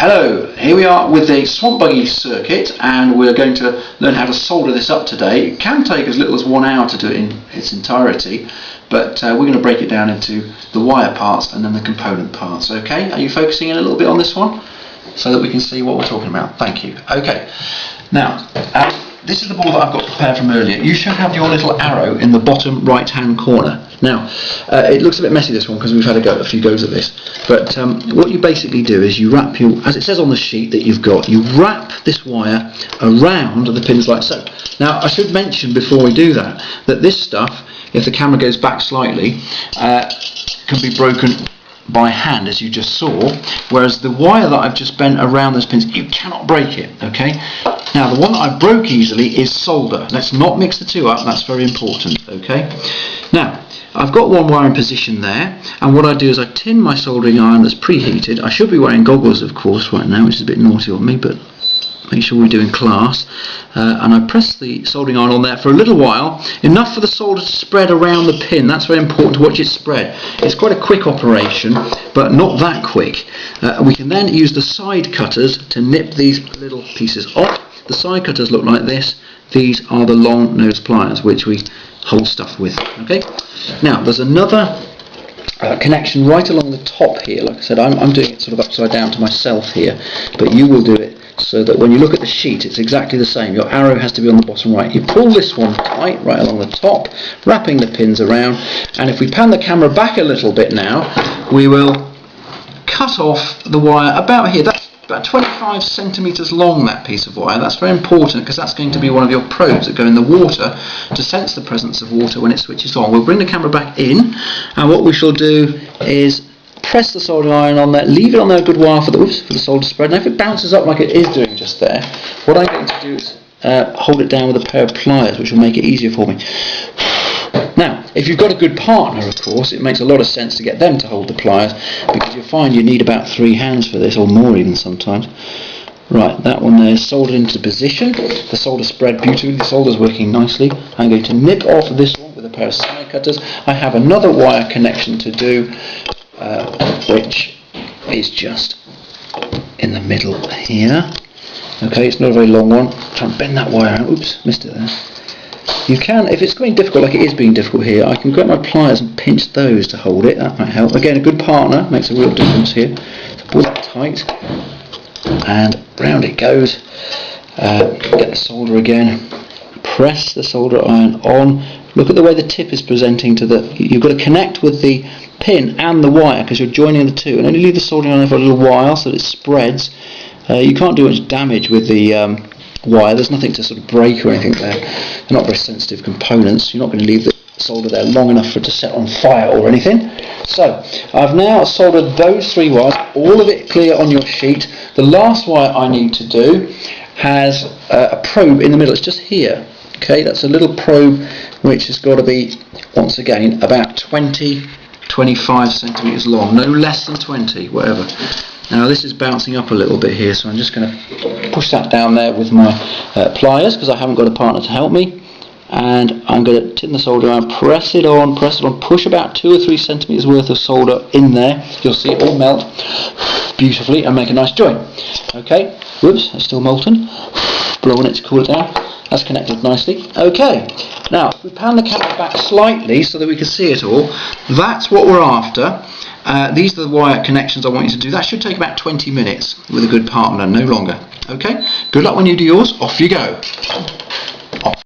Hello, here we are with the swamp buggy circuit, and we're going to learn how to solder this up today. It can take as little as 1 hour to do it in its entirety, but we're going to break it down into the wire parts and then the component parts. Okay, are you focusing in a little bit on this one so that we can see what we're talking about? Thank you. Okay, now this is the board that I've got prepared from earlier. You should have your little arrow in the bottom right hand corner. Now it looks a bit messy, this one, because we've had a few goes at this, but what you basically do is you wrap your, as it says on the sheet that you've got, you wrap this wire around the pins like so. Now I should mention before we do that this stuff, if the camera goes back slightly, can be broken by hand, as you just saw, whereas the wire that I've just bent around those pins, you cannot break it. Okay, now the one that I broke easily is solder. Let's not mix the two up, that's very important. Okay, now I've got one wire in position there, and what I do is I tin my soldering iron that's preheated. I should be wearing goggles, of course, right now, which is a bit naughty of me, but make sure we do in class. And I press the soldering iron on there for a little while, enough for the solder to spread around the pin. That's very important to watch it spread. It's quite a quick operation, but not that quick. We can then use the side cutters to nip these little pieces off. The side cutters look like this. These are the long nose pliers, which we hold stuff with. Okay. Now there's another connection right along the top here. Like I said, I'm doing it sort of upside down to myself here, but you will do it so that when you look at the sheet it's exactly the same. Your arrow has to be on the bottom right. You pull this one tight right along the top, wrapping the pins around, and if we pan the camera back a little bit now, we will cut off the wire about here. That's about 25 centimeters long, that piece of wire. That's very important because that's going to be one of your probes that go in the water to sense the presence of water when it switches on. We'll bring the camera back in, and what we shall do is press the soldering iron on there, leave it on there a good while for the solder spread. Now if it bounces up like it is doing just there, what I'm going to do is hold it down with a pair of pliers, which will make it easier for me. Now, if you've got a good partner, of course, it makes a lot of sense to get them to hold the pliers, because you'll find you need about 3 hands for this, or more even sometimes. Right, that one there is soldered into position. The solder spread beautifully, the solder's working nicely. I'm going to nip off this one with a pair of side cutters. I have another wire connection to do, which is just in the middle here. Okay, it's not a very long one. Try and bend that wire out. Oops, missed it there. You can, if it's going difficult like it is being difficult here, I can grab my pliers and pinch those to hold it. That might help. Again, a good partner makes a real difference here. So pull that tight, and round it goes. Get the solder again. Press the solder iron on. Look at the way the tip is presenting to the. You've got to connect with the pin and the wire because you're joining the two, and only leave the soldering on there for a little while so that it spreads. You can't do much damage with the wire. There's nothing to sort of break or anything there. They're not very sensitive components. You're not going to leave the solder there long enough for it to set on fire or anything. So I've now soldered those 3 wires, all of it clear on your sheet. The last wire I need to do has a probe in the middle. It's just here. Okay, that's a little probe which has got to be, once again, about 20-25 centimeters long, no less than 20, whatever. Now this is bouncing up a little bit here, so I'm just going to push that down there with my pliers because I haven't got a partner to help me, and I'm going to tin the solder iron, press it on, push about 2 or 3 centimeters worth of solder in there. You'll see it all melt beautifully and make a nice joint. Okay, whoops, it's still molten. Blow on it to cool it down. That's connected nicely. Okay, now if we pan the camera back slightly so that we can see it all, that's what we're after. These are the wire connections I want you to do. That should take about 20 minutes with a good partner, no longer. Okay, good luck when you do yours. Off you go.